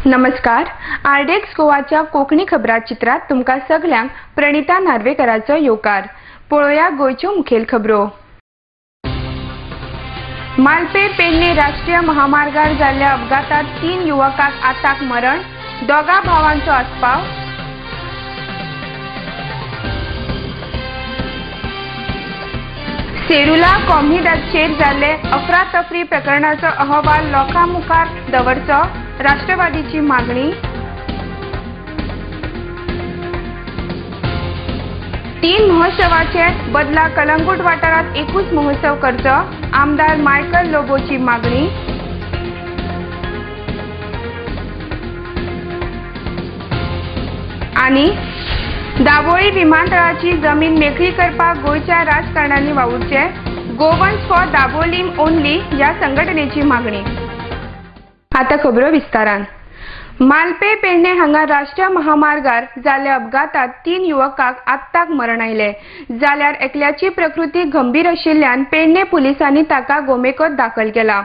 नमस्कार. आरडेक्स गोवाच्या कोकणी खबराचित्रात तुमका सगळ्यांक प्रणिता नार्वेकराचो येवकार. पळोवया गोयच्यो मुखेल खबरो. मालपे पेडणे राष्ट्रीय महामार्गार जाल्ल्या अपघातात 3 युवकांक आताक मरण, दोगा भावांचो आस्पाव. सेरुला कॉम्हिदाचेर जाल्ले अफरातफरी प्रकरणाचो अहवाल लोकां मुखार दवरचो, राष्ट्रवादीची मागणी. 3 महोत्सवाचे बदला कलंगूट वाठारात एकूच महोत्सव करचो, आमदार मायकल लोबोची मागणी. आणि दाबोळी विमानतळाची जमीन मेकळी करपाक गोयच्या राजकारण्यांनी वावुरचे, गोवन्स फॉर दाबोलीम ओन्ली या संघटनेची मागणी. आता खबरो विस्तारान. मालपे पेडणे हांगा राष्ट्रीय महामार्गार जाल्ल्या अपघातात 3 युवकांक आत्ताक मरण आयले, जाल्यार एकल्याची प्रकृती गंभीर आशिल्ल्यान पेडणे पुलिसांनी ताका गोमेकोत दाखल केला.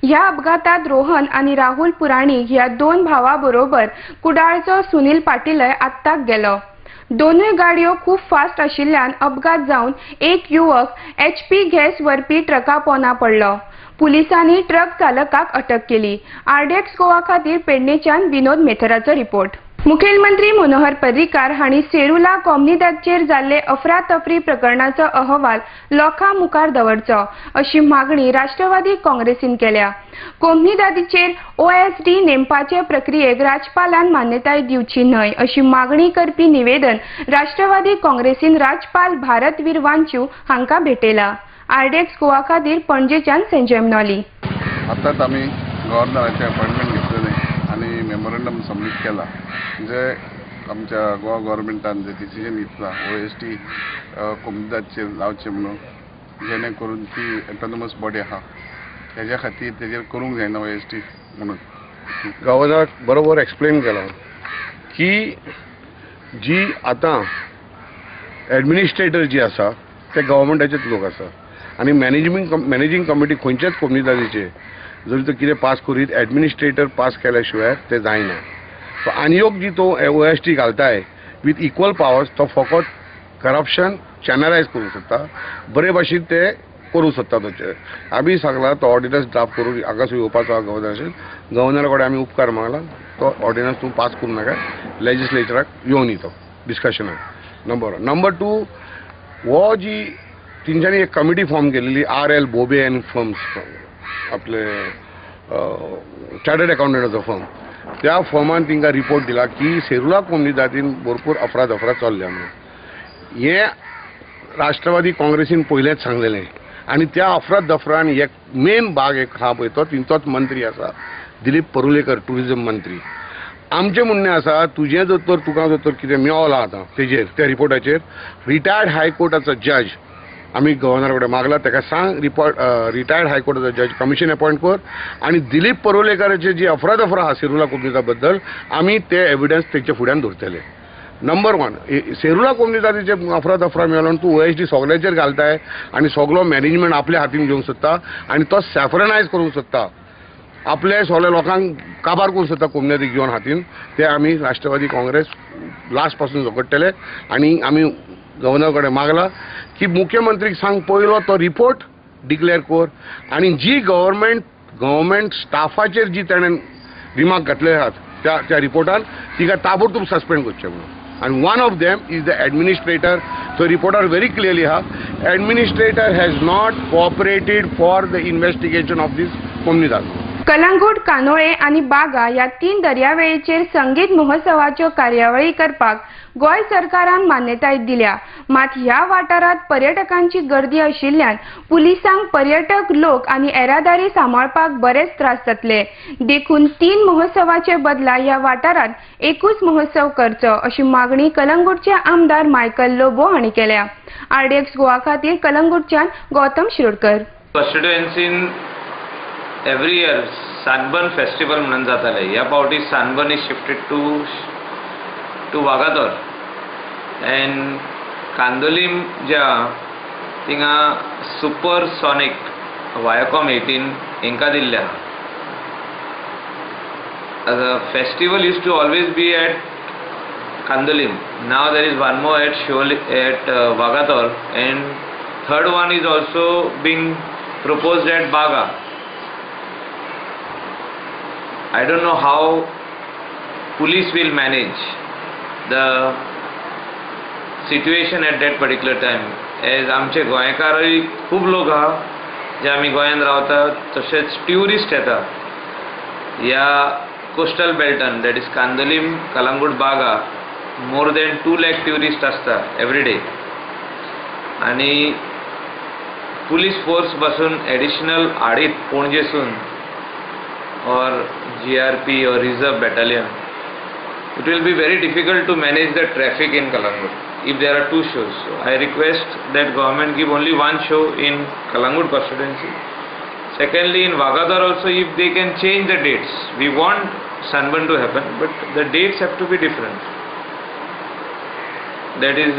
ह्या अपघातात रोहन आणि राहुल पुराणिक ह्या 2 भावां बरोबर कुडाळचो सुनील पाटीलय आत्ताक गेलो. दोनूय गाडयो खूप फास्ट आशिल्ल्यान अपघात जावन एक युवक HP गॅस व्हरपी ट्रका पोंदा पडलो. पुलिसांनी ट्रक चालकाक अटक केली. आरडेक्स गोवा खातीर पेडणेच्यान विनोद मेथराचो रिपोर्ट. मुखेलमंत्री मनोहर पर्रीकार हांणी सेरुला कॉम्हिदाचेर जाल्ले अफरातफरी प्रकरणाचो अहवाल लोकां मुखार दवरचो अशी मागणी राष्ट्रवादी काँग्रेसीन केल्या. कॉम्हिदाचेर OSD नेमपाचे प्रक्रियेक राज्यपालान मान्यताय दिवची न्हय अशी मागणी करपी निवेदन राष्ट्रवादी काँग्रेसीन राज्यपाल भारतवीर वांचू हांकां भेटयला. आरडेक्स गोवा खातीर पणजेच्यान संजय मनोली. आताच आम्ही गव्हर्नराचे अपॉइंटमेंट घेतलेले आणि मेमोरंडम सबमिट केला. जे आमच्या गोवा गव्हर्नमेंटान जे डिसिजन घेतला OSD कॉम्हिदाचेर लावचे म्हणून, जेणे करून ती ऑटोनॉमस बॉडी आहा त्याच्या खातीर तेजेर करूंक जायना OSD म्हणून. गव्हर्नराक बरोबर एक्सप्लेन केला की जी आता एडमिनिस्ट्रेटर जी आसा ते गव्हर्नमेंटाचेच लोक आसा आणि मॅनेजिंग कमिटी खंयच्याच कॉम्हिदाचेर जरी तो कितें पास करीत एडमिनिस्ट्रेटर पास केल्या शिवाय ते जायना. सो आनियोग जी तो OSD घालताय विथ इक्वल पावर्स तो फकत करप्शन चॅनलायज करूंक सोदता, बरे भाशेन ते करूंक सोदता. तोचे आमी सांगला तो ऑर्डिनन्स ड्राफ्ट करून आगासून येवपाचो गव्हर्नरा कडेन आमी उपकार मागला. तो ऑर्डिनन्स तूं पास करूं नाका, लेजिस्लेचराक येवन येतो डिस्कशनाक. नंबर 2 वो जी तेंच्यांनी एक कमिटी फॉर्म केलेली RL बोबे एंड फर्म्स, आपले चार्टर्ड अकाउंटंटाचो फर्म, त्या फर्मान तांकां रिपोर्ट दिला की सेरुला कॉम्हिदातीन भरपूर अफरातफरा चल्ल्या म्हणून. हे राष्ट्रवादी काँग्रेसीन पयलेंच सांगलेलें आणि त्या अफरातफरान एक मेन भाग एक हा पळय तो तिंचोच मंत्री आसा दिलीप परुलेकर, टुरिझम मंत्री. आमचें म्हणणें आसा तुजें जर तुका जर कितें मेळला आतां तेजेर त्या रिपोर्टाचेर रिटायर्ड हायकोर्टाचो जज आमी गव्हर्नरा कडेन मागला, ताका सांग रिटायर्ड हायकोर्टाचो जज कमिशन अपॉइंट कर आणि दिलीप परुलेकराचे जी अफरातफरा आहा सेरुला कॉम्हिदा बद्दल आमी ते एविडन्स तेंच्या फुड्यान दवरतले. नंबर 1 सेरुला कॉम्हिदाचे अफरातफरा मेळोन तूं OSD सगळ्याचेर घालताय आणि सगळो मॅनेजमेंट आपल्या हातीन घेवंक सोदता आणि तो सॅफ्रनायज करूंक सोदता, आपले सगळ्या लोकांक काबार करूंक सोदता कॉम्हिदाक घेवन हातीन. ते आमी राष्ट्रवादी काँग्रेस लास्ट पासून झगडटले आणि आमी गव्हर्नरा कडेन मागला की मुख्यमंत्रीक सांग पयलो तो रिपोर्ट डिक्लेअर कर आणि जी गव्हर्नमेंट स्टाफाचेर जी ताणें रिमार्क घातले आहात त्या रिपोर्टान तिका ताबडतोब सस्पेंड करचें म्हणून. आणि one of them is the administrator. So reporter very clearly आहा administrator has not cooperated for the investigation of these कॉम्हिदा. कलंगूट, कानोळे आणि बागा या 3 दर्यावेळेचेर संगीत महोत्सवाच्यो कार्यावळी करपाक गोय सरकारान मान्यताय दिल्या. मात ह्या वाठारात पर्यटकांची गर्दी आशिल्ल्यान पुलिसांक पर्यटक लोक आणि येरादारी सांबाळपाक बरेच त्रास जातले. देखून 3 महोत्सवाचे बदला ह्या वाठारात एकूच महोत्सव करचो अशी मागणी कलंगूटचे आमदार मायकल लोबो हांणी केल्या. आरडेक्स गोवा खातीर कलंगूटच्यान गौतम शिरोडकर. कॉन्स्टिट्युएन्सीन एवरी इयर सनबर्न फेस्टिवल म्हणून जाताले. ह्या फावटी Sunburn is shifted to Vagator and Candolim ज्या थिंगा सुपरसॉनिक वायाकॉम 18 हांकां दिल्ल्या. the festival used to always be at Kandolim. Now there is one more at Vagator, and third one is also being proposed at Baga. I don't know how police will manage the situation at that particular time, as आमचे गोंयकारय खूब लोक आहा जे आमी गोंयांत रावता, तशेंच tourist येता ह्या coastal बेल्टान, that is Kandolim, Kalangut, Baga. More than 2 lakh tourists असता every day, आणि police force बसून additional आडीत पणजेसून or GRP or reserve battalion, it will be very difficult to manage the traffic in Kalangut if there are 2 shows. So I request that government give only 1 show in Kalangut constituency. Secondly, in Vagadar also, if they can change the dates. We want Sunburn to happen, but the dates have to be different. That is,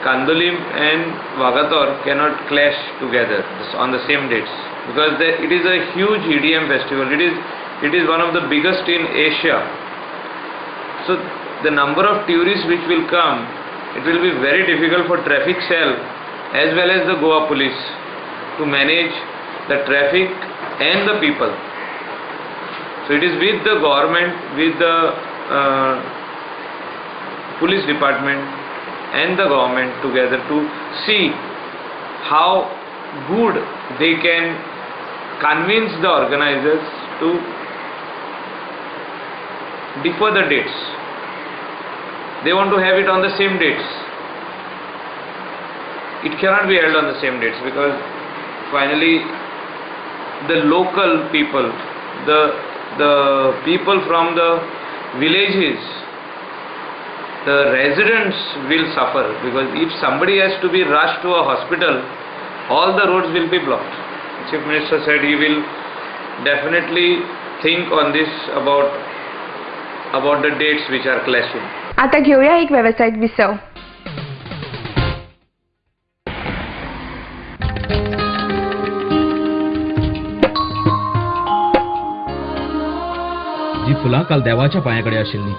Kandolim and Vagator cannot clash together on the same dates, because it is a huge EDM festival. It is one of the biggest in Asia. So the number of tourists which will come, it will be very difficult for traffic cell as well as the Goa police to manage the traffic and the people. So it is with the government, with the police department and the government together to see how good they can convince the organizers to defer the dates. They want to have it on the same dates. It cannot be held on the same dates, because finally the local people, the people from the villages, the residents will suffer, because if somebody has to be rushed to a hospital, all the roads will be blocked. Chief Minister said he will definitely think on this about the dates which are clashing. आता घेऊया एक व्यावसायिक विसव. जी फुलां काल देवाच्या पांयाकडे आशिल्लीं,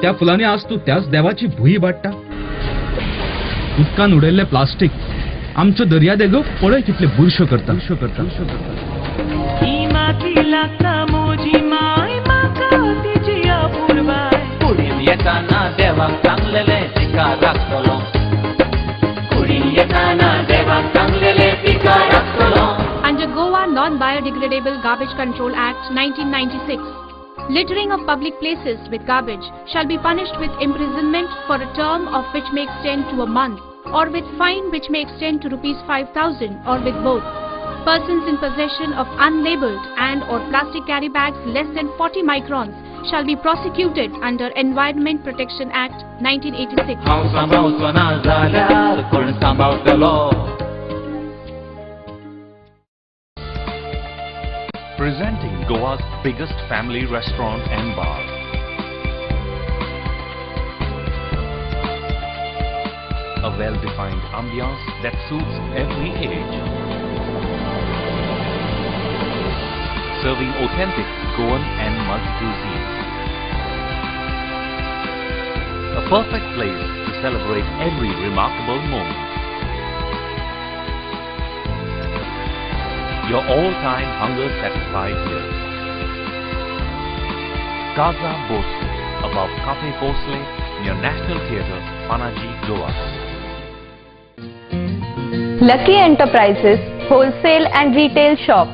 त्या फुलांनी आज तूं त्याच देवाची भुई वाडटा. उदकान उडयल्लें प्लास्टीक आमच्यो दर्या देगो पळय कितले बुरश्यो करता. येताना देवाक चांगलेले पिका राखतलो. कुडी येताना देवाक चांगलेले पिका राखतलो. Under Goa Non-Biodegradable Garbage Control Act 1996, littering of public places with garbage shall be punished with imprisonment for a term of which may extend to a month, or with fine which may extend to ₹5,000, or with both. Persons in possession of unlabeled and or plastic carry bags less than 40 microns shall be prosecuted under Environment Protection Act 1986. Presenting Goa's biggest family restaurant and bar. A well-defined ambiance that suits every age. Serving authentic Goan and multi-cuisine. A perfect place to celebrate every remarkable moment. Your all-time hunger satisfied here. Casa Bosle, above Cafe Bosle, near National Theatre, Panaji, Goa. Lucky Enterprises Wholesale and Retail Shop.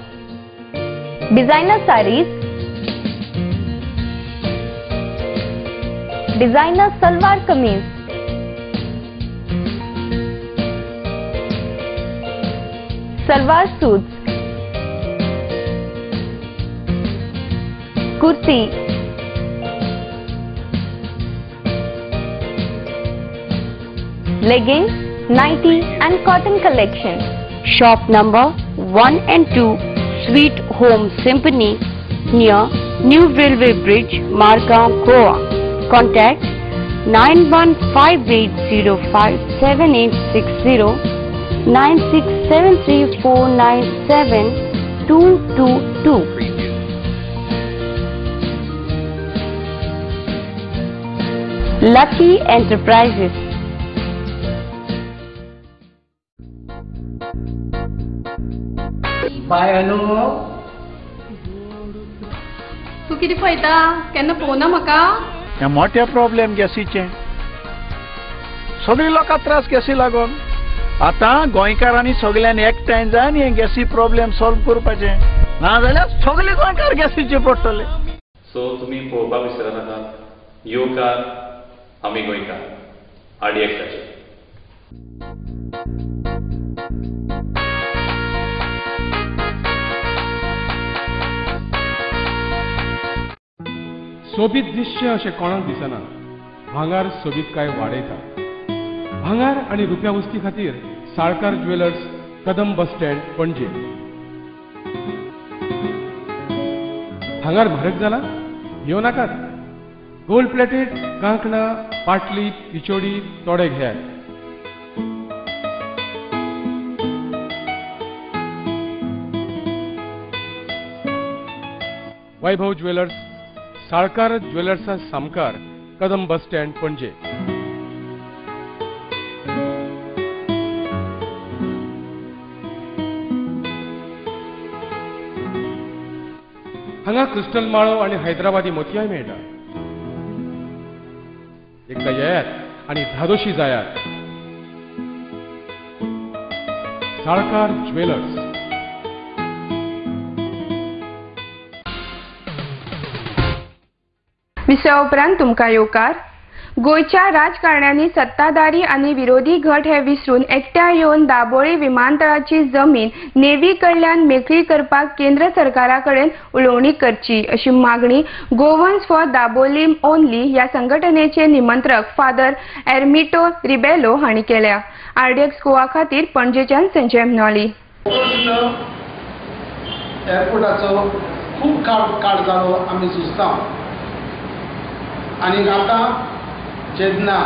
Designer sarees, designer salwar kameez, salwar suits, kurti, leggings, nighty and cotton collection. Shop number 1 and 2, Sweet Home Symphony, near New Railway Bridge, Margam, Goa. Contact 9158057860, 9673497222. Lucky Enterprises. Bye अनु, तू किती पळयता? केन्ना पळोवना म्हाका? हे मोठे problem गॅसीचे. सगळी लोकां त्रास गॅसी लागून. आतां गोंयकारांनी सगळ्यांनी एकठांय जावन हे गॅसी प्रॉब्लेम सॉल्व करपाचे, नाजाल्यार सगळे गोंयकार गॅसीचे पडटले. सो तुम्ही पळोवपाक विसरनाका, येवकार आमी गोंयकार आडयेकाचे. सोबीत दिसचें अशें कोणाक दिसना. भांगार सोबीत काय वाडयता. भांगार आनी रुप्या वस्ती खातीर Salkar jewellers, Kadam bus stand, पणजे. भांगार म्हारग जाला? येवं नाकात. गोल्ड प्लेटेड कांकणां, पाटली, पिचोडी तोडे घेयात. वैभव ज्वेलर्स, साळकार ज्वेलर्सा सामकार, कदम बस स्टँड, पणजे. हांगा क्रिस्टल माळो आणि हैदराबादी मोतयाय मेळटा. एकदा येयात आणि धादोशी जायात. साळकार ज्वेलर्स. विसया उपरांत तुमकां येवकार. गोंयच्या राजकारण्यांनी सत्ताधारी आनी विरोधी गट हे विसरून एकठांय येवन दाबोळी विमानतळाची जमीन नेव्ही कडल्यान मेकळी करपाक केंद्र सरकारा कडेन उलोवणी करची अशी मागणी गोवन्स फॉर दाबोलीम ओन्ली ह्या संघटनेचे निमंत्रक फादर एर्मिटो रिबेलो हांणी केल्या. आरडीएक्स गोवा खातीर पणजेच्यान संजय mnoली. एअरपोर्टाचो खूब काळ जालो आमी सुचता आनी आतां जेन्ना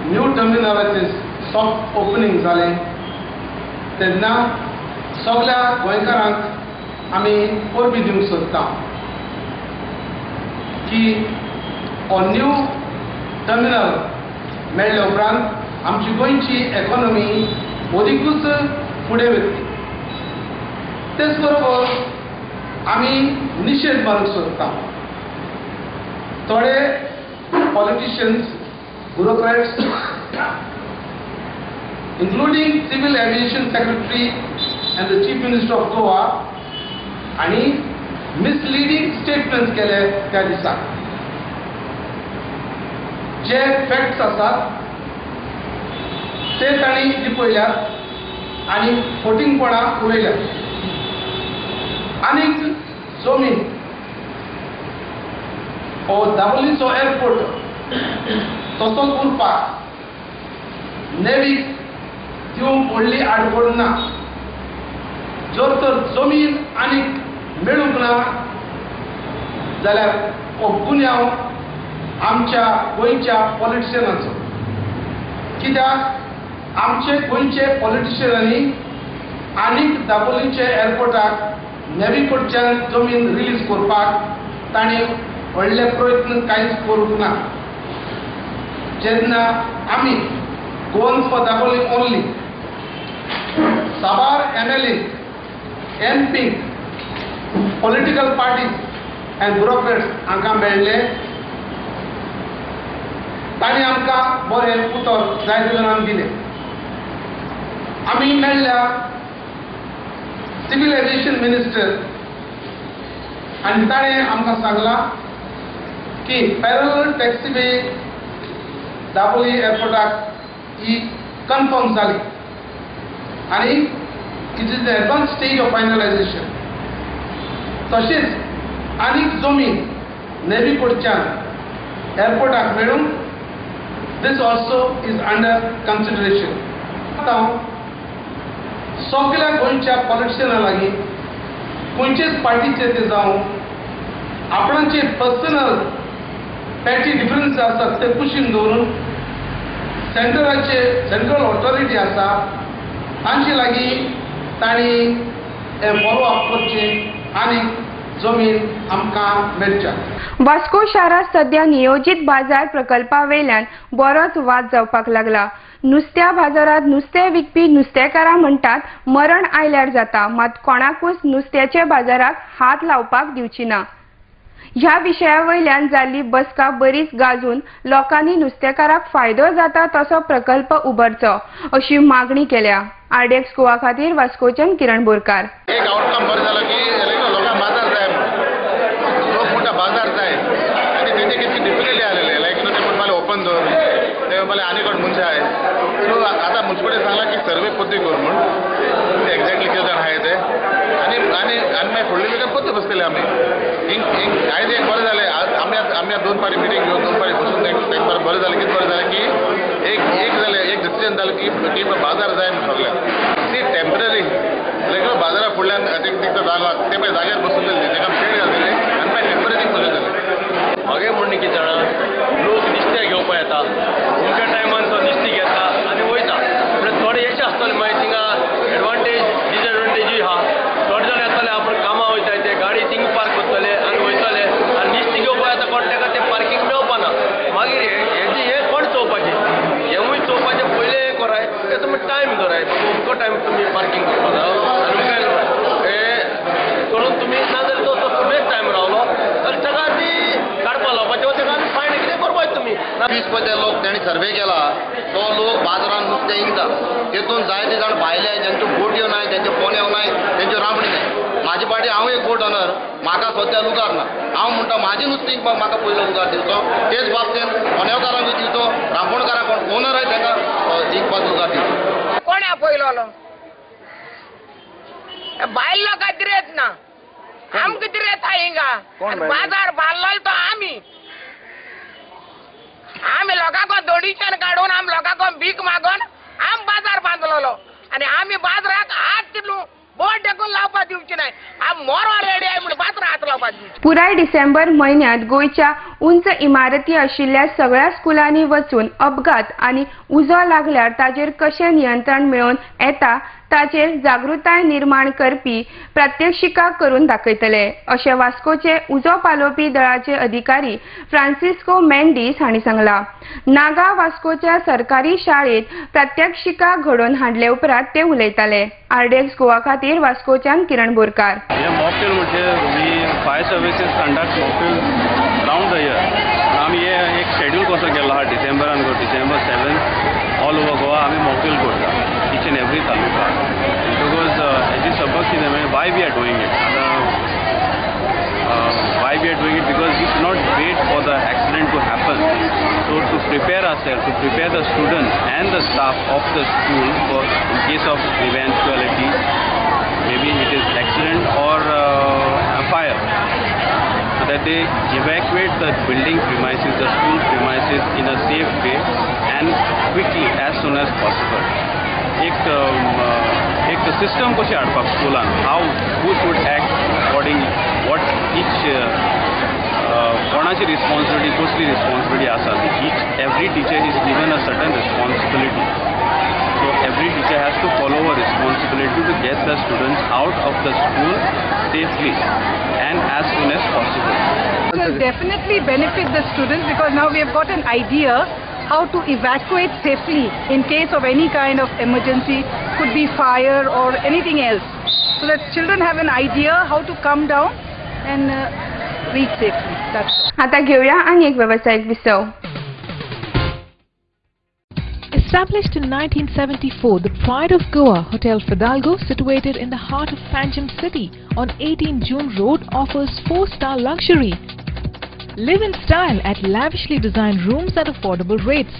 न्यू टर्मिनलाचें सॉफ्ट ओपनिंग जालें तेन्ना सगळ्या गोंयकारांक आमी परबी दिवंक सोदता की हो न्यू टर्मिनल मेळ्ळे उपरांत आमची गोंयची इकॉनॉमी अदीकूच फुडें वतली. तेच बरोबर आमी निशेध मारूंक सोदता. थोडे politicians, bureaucrats, including Civil Aviation Secretary and the Chief Minister of Goa, आणि misleading statements केले त्या दिसा. जे फॅक्ट्स आसात ते तांणी लिपयल्यात आनी फोटिंगपणां उलयल्यात. आनीक जमीन हो दाबोलीचो एअरपोर्ट तसोच उरपाक नेव्हीक दिवंक व्हडली आडखळ ना. जर तर जमीन आनीक मेळूंक ना जाल्यार हो गुन्यांव आमच्या गोंयच्या पॉलिटिशियनाचो. कित्याक आमचे गोंयचे पॉलिटिशियनांनी आनीक दाबोलीचे एअरपोर्टाक नेव्ही कडच्यान जमीन रिलीज करपाक तांणी व्हडले प्रयत्न कांयच करूंक ना. जेन्ना आमी गोवन्स फॉर दाबोली ओन्ली साबार MLA, MP, political parties end bureaucrats हांकां मेळ्ळे. तांणी आमकां बरें उतर जाय तरेन दिलें. आमी मेळ्ळ्या सिव्हिल एविएशन मिनिस्टर आनी ताणें आमकां सांगलां की पॅरलल टॅक्सीवे दाबोली एअरपोर्टाक ही कन्फर्म जाली आनी it is the advance stage of finalisation. तशेंच आनीक जमीन नेव्ही कडच्यान एअरपोर्टाक मेळून this also is under consideration. आतां सगळ्या गोंयच्या पॉलिटिशियनां लागीं खंयचेच पार्टीचे ते जावं आपणाचे पर्सनल पॅटी डिफरन्स आसात ते कुशीन दवरून सेंट्रल ऑथॉरिटी आसा तांचे लागीं तांणी हें फॉलो अप करचें आनी जमीन आमकां मेळच्या. वास्को शारात सध्या नियोजित बाजार प्रकल्पा वयल्यान बरोच वाद जावपाक लागला. नुस्त्या बाजारात नुस्तें विकपी नुस्तेकारां म्हणटात मरण आयल्यार जाता, मात कोणाकूच नुस्त्याचे बाजाराक हात लावपाक दिवची ना. ह्या विशया वयल्यान जाल्ली बसका बरीच गाजून लोकांनी नुस्तेकाराक फायदो जाता तसो प्रकल्प उबारचो अशी मागणी केल्या. आरडीएक्स गोवा खातीर वास्कोच्यान किरण बोरकार. एक आउटकम बरं झालं की लोकांना बाजार जाय, लोक मोठा बाजार जाय आणि तेजे कितली डिफिकल्टी आलेले लायक ते मला ओपन दवर ते मला आनीकड मुंचे आहे. सो आता मुंचपडे सांगला की सर्वे पत्ती कर म्हणून ते एक्झॅक्टली कितें जाण आहे ते आणि आणि आणि मागीर फुडले वेळेला पत्ते बसतले आमी आयज एक बरें जालें. आमी दोन पारी मिटींग घेवन दोन पारी बसून तें बरें जालें. कितें बरें जालें की एक डिसिजन जालें की बाजार जाय म्हणून सगळ्यांक ती टेम्पररी लायक बाजारा फुडल्यान तिका जागा ते मागीर जाग्यार बसून जालें तेका शेड घालतले आनी मागीर टेम्पररी बसून जालें. मागे म्हणणे कितें जाणा लोक नुस्तें घेवपा येता, अमक्या टायमान तो नुस्तें घेता आनी वयता. पूण थोडे अशें आसतले मागीर थिंगा एडवांटेज डिसएडवांटेजूय आहा. थोडे जाण येतले आपूण कामां वयता ते गाडी थिंगा पार्क करतले आनी वयतले आनी नुस्तें घेवपा येता कोण ताका तें पार्किंग मेळपा ना. मागीर हें कोण चोवपाचें हेंवूय चोवपाचें पयलें हें कराय ते तुमी टायम धराय अमको टायम तुमी पार्किंग करपा जाय आनी हें करून तुमी नाजाल्यार तो तुमीच टायम रावलो जाल्यार ताका ती काडपा लावपाचें ताका आनी फायन कितें करपाचें तुमी. 20 लोक तांणी सर्वे केला तो लोक बाजारान नुस्तें इंगता तेतून जायते जाण भायले ज्यांच्यो बोटयो नाय ज्यांच्यो पोन्यो नाय तेंच्यो राबणी नाय. म्हाजे फाटी हांव एक बोट ओनर म्हाका सद्या उगार ना. हांव म्हणटा म्हाजें नुस्तें इंगपाक म्हाका पयलो उगार दिवचो. तेच बाबतीन पोन्याकारांकूय दिवचो, रांपोणकारांक कोण ओनर आय ताका इंगपाक उगार दिवचो. कोण्या पयलो भायल लोकां दिरेत ना आमकां दिरेत हिंगा बाजार बांदलो तो आमी लोकांक डोनेशन काडून आमी लोकांक भीक मागून आमी बाजार बांदलोलो आनी आमी बाजाराक हात तितलो बोट टेकून लावपाक दिवची नाय. आमी मोरवा रेडी आय म्हण बाजाराक हात लावपाक दिवची. पुराय डिसेंबर म्हयन्यांत गोंयच्या उंच इमारती आशिल्ल्या सगळ्या स्कुलांनी वचून अपघात आनी उजो लागल्यार ताचेर कशें नियंत्रण मेळोवन येता ताचेर जागृताय निर्माण करपी प्रात्यक्षिकां करून दाखयतले अशें वास्कोचे उजो पालोवपी दळाचे अधिकारी फ्रांसिस्को मेंडीस हांणी सांगलां. नागा वास्कोच्या सरकारी शाळेत प्रात्यक्षिकां घडोवन हाडले उपरांत ते उलयताले. आरडीएक्स गोवा खातीर वास्कोच्यान किरण बोरकार. मॉकटेल म्हणजे fire services conduct mocktail round the year. आमी हे एक शेड्यूल कसो केल्लो आहा डिसेंबरान डिसेंबर 7 ऑल ओवर गोवा आमी मॉकटेल करता each and every taluka because हेजी सबक कितें म्हणजे why we are doing it. Why we are doing it because we should not wait for the accident to happen. So to prepare ourselves, to prepare the students and the staff of the school for in case of eventuality, maybe it is accident or a fire, so that they evacuate the building premises, the school premises in a safe way and quickly as soon as possible. एक system कशी हाडपाक स्कुलान how who should act accordingly what each कोणाची responsibility कसली responsibility आसा each every teacher is given a certain responsibility. So every teacher has to follow a responsibility to get the students out of the school safely and as soon as possible. It will definitely benefit the students because now we have got an idea how to evacuate safely in case of any kind of emergency, could be fire or anything else, so that children have an idea how to come down and reach safely. That's all. आता घेऊया आणि एक व्यावसायिक विसव. Established in 1974, the Pride of Goa Hotel Fidalgo, situated in the heart of Panjim city on 18 June Road, offers 4-star luxury. Live in style at lavishly designed rooms at affordable rates.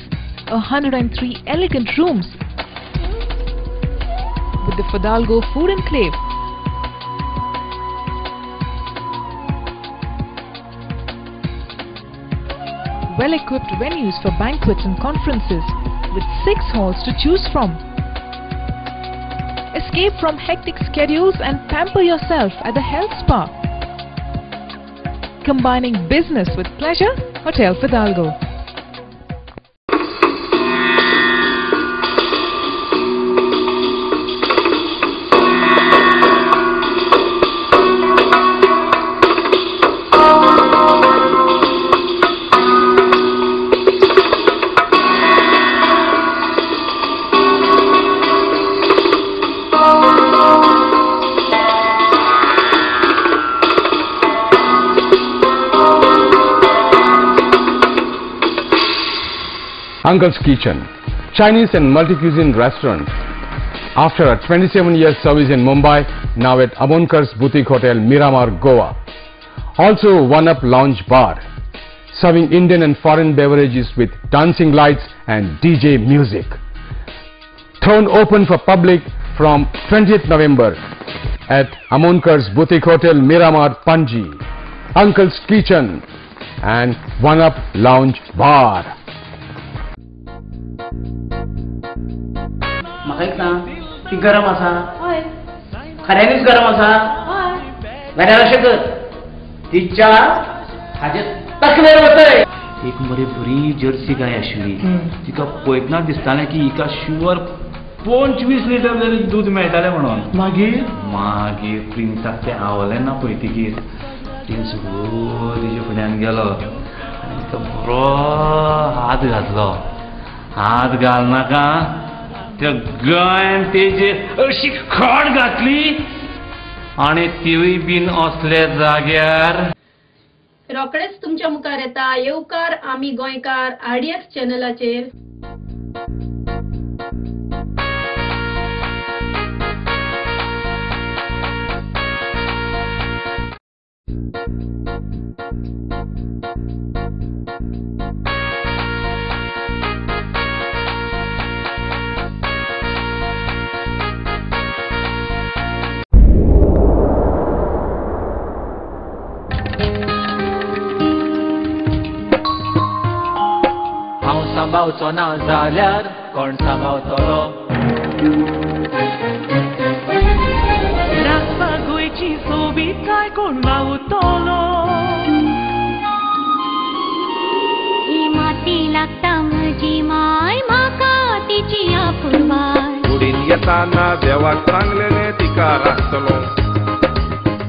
103 elegant rooms with the Fidalgo Food Enclave. Well-equipped venues for banquets and conferences with 6 halls to choose from. Escape from hectic schedules and pamper yourself at the health spa. Combining business with pleasure, Hotel Fidalgo. Uncle's Kitchen, Chinese and multi-cuisine restaurant. After a 27-year service in Mumbai, now at Amonkar's Boutique Hotel, Miramar, Goa. Also One Up Lounge Bar, serving Indian and foreign beverages with dancing lights and DJ music. Thrown open for public from 20th November at Amonkar's Boutique Hotel, Miramar, Panji. Uncle's Kitchen and One Up Lounge Bar. ती गरम असा खऱ्यानीच गरम असा घड्याळ अशें कर तिच्या हाजे तकलेर वतय. एक बरी बरी जर्सी गाय आशिल्ली तिका पळयतना दिसतालें की हिका शुअर 25 लिटर तरी दूध मेळटालें म्हणून. मागीर प्रिन्साक तें आवलें ना पळयतकीर प्रिन्स तिच्या फुड्यान गेलो आनी तिका बरो हात घातलो. हात घालनाका त्या गायन तेजेर अशी खड घातली आणि तिवूय बीन असल्या जाग्यार. रोकडेच तुमच्या मुखार येता येवकार आमी गोंयकार RDX चॅनलाचेर. सांबाळचो ना जाल्यार कोण सांबाळतलो. राखपाक गोंयची सोबीतकाय कोण वावुरतलो. ही माती लागता म्हजी माय म्हाका तिची आपुरबाय. कुडीन येताना देवाक सांगलेले तिका राखतलो.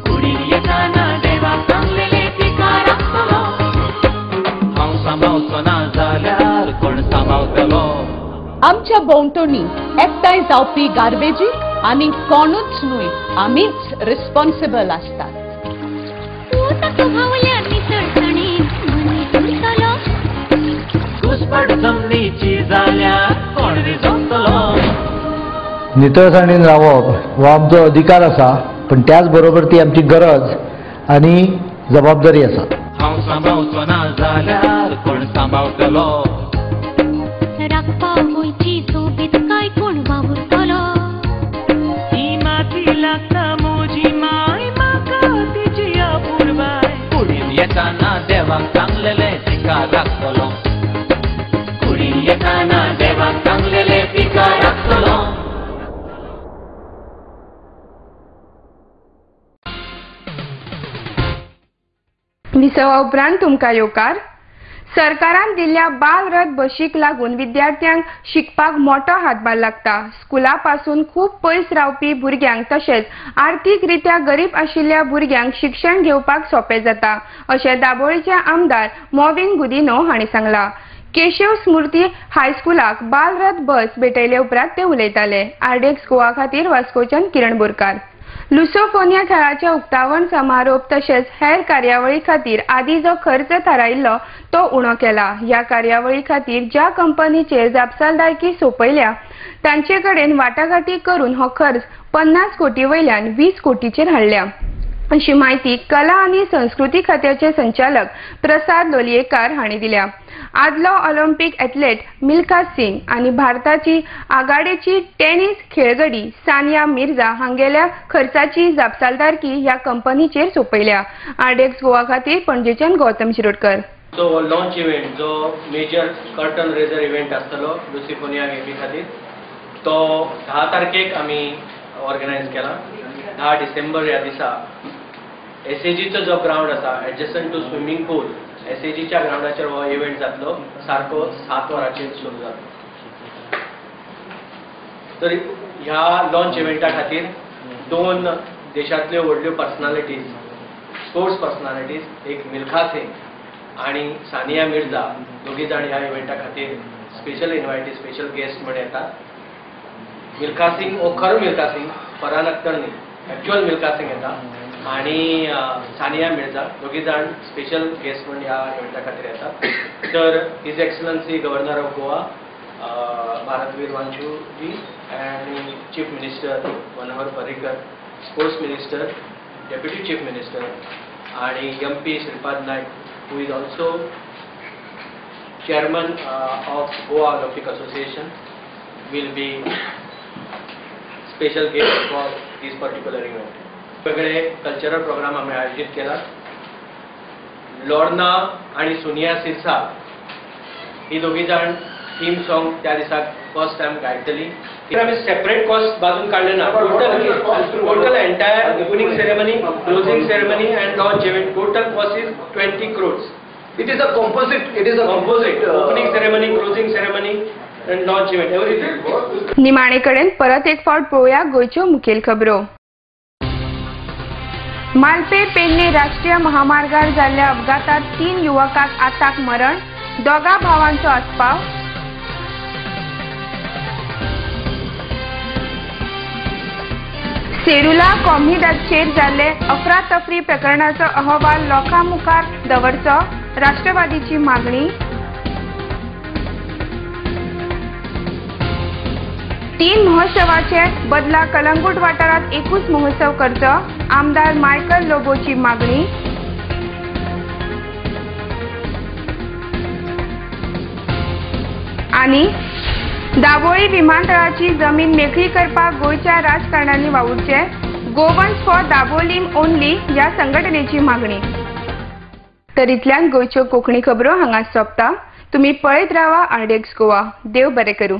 कुडीन येताना देवाक सांगलेले तिका राखतलो. हांव सांबाळचो ना जाल्यार कोण सांबाळतलो. आमच्या भोंवतणी एकठांय जावपी गार्बेजीक आनी कोणूच न्हय आमीच रिस्पॉन्सिबल आसतात. घुसपट जमनीची जाल्यार कोण रिजवतलो. नितळसाणीन रावप हो आमचो अधिकार आसा पण त्याच बरोबर ती आमची गरज आनी जबाबदारी आसा. हांव सांबाळचो ना जाल्यार कोण सांबाळतलो. राखपाक गोंयची सोबीतकाय कोण वावुरतलो. ही माती लागता म्हजी माय म्हाका तिची आपुरबाय. कुडीन येताना देवाक सांगलेले तिका राखतलो. कुडीन येताना देवाक सांगलेले तिका राखतलो. विसवा उपरांत तुमकां येवकार. सरकारान दिल्ल्या बाल रथ बशीक लागून विद्यार्थ्यांक शिकपाक मोठो हातभार लागता. स्कुला पासून खूप पयस रावपी भुरग्यांक तशेंच आर्थीक रित्या गरीब आशिल्ल्या भुरग्यांक शिक्षण घेवपाक सोंपें जाता अशें दाबोळीचे आमदार मॉविन गुदिनो हांणी सांगलां. केशव स्मृती हायस्कुलाक बाल रथ बस भेटयले उपरांत ते उलयताले. RDX गोवा खातीर वास्कोच्यान किरण बोरकार. लुसोफोनिया खेळाच्या उक्तावण समारोप तशेंच हेर कार्यावळी खातीर आदी जो खर्च थारायिल्लो तो उणो केला. ह्या कार्यावळी खातीर ज्या कंपनीचेर जापसालदारकी सोंपयल्या तांचे कडेन वाटाघाटी करून हो खर्च 50 कोटी वयल्यान 20 कोटीचेर हाडल्या अशी माहिती कला आनी संस्कृती खात्याचे संचालक प्रसाद लोलयेकार हांणी दिल्या. आदलो ऑलिंपिक एथलेट मिल्खा सिंग आनी भारताची आघाडीची टेनिस खेळगडी सानिया मिर्झा हांगेल्या खर्चाची जापसालदारकी ह्या कंपनीचेर सोंपयल्या. RDX गोवा खातीर पणजेच्यान गौतम शिरोडकर. तो लॉन्च इव्हेंट जो मेजर कर्टन रेजर इव्हेंट आसतलो लुसिफोनिया गेमी खातीर तो 10 तारखेक आमी ऑर्गनायज केला. 10 डिसेंबर ह्या दिसा SAGचो जो ग्राउंड आसा एडजस्टंट टू स्विमींग पूल SAGच्या ग्राउंडाचेर हो इव्हेंट जातलो. सारको 7 वरांचेर सुरू जातलो. तर ह्या लॉन्च इव्हेंटा खातीर 2 देशांतल्यो व्हडल्यो पर्सनॅलिटीज स्पोर्ट्स पर्सनॅलिटीज एक मिल्खा सिंग आनी सानिया मिर्झा दोगी जाण ह्या इव्हेंटा खातीर स्पेशल इन्वायटीड स्पेशल गेस्ट म्हण येतात. मिल्खा सिंग हो खरो मिल्खा सिंग फरहान अख्तर न्ही एक्चुअल मिल्खा सिंग येता आणि सानिया मिर्झा दोघी जाण स्पेशल गेस्ट म्हणून ह्या इव्हेंटा खातीर येतात. तर his excellency governor of Goa Bharatvir वांचूजी आणि chief minister Manohar Parrikar, sports minister, deputy chief minister आणि MP Shripad Naik who is also chairman of Goa Olympic Association will be special guest for this particular event. वेगळे कल्चरल प्रोग्राम आम्ही आयोजित केला. लॉर्ना आणि सोनिया सिरसा ही दोघी जण थीम सॉन्ग त्या दिसाक फर्स्ट टाइम गायतली. आम्ही सेपरेट कॉस्ट बाजून काढले ना. Total entire opening ceremony, closing ceremony and launch event total cost is 20 crores. It is a composite. Opening ceremony, closing ceremony and launch event, everything. निमाणे कडेन परत एक फावट पळोवया गोंयच्यो मुखेल खबरो. मालपे पेडणे राष्ट्रीय महामार्गार जाल्ल्या अपघातात 3 युवकांक आताक मरण, दोगा भावांचो आस्पाव. सेरुला कॉम्हिदाचेर जाल्ले अफरातफरी प्रकरणाचो अहवाल लोकां मुखार दवरचो, राष्ट्रवादीची मागणी. 3 महोत्सवाचे बदला कलंगूट वाठारात एकूच महोत्सव करचो, आमदार मायकल लोबोची मागणी. आणि दाबोळी विमानतळाची जमीन मेकळी करपाक गोंयच्या राजकारण्यांनी वावुरचे, गोवन्स फॉर दाबोलीम ओन्ली ह्या संघटनेची मागणी. तर इतल्यान गोंयच्यो कोंकणी खबरो हांगा सोंपता. तुमी पळयत रावा RDX गोवा. देव बरें करूं.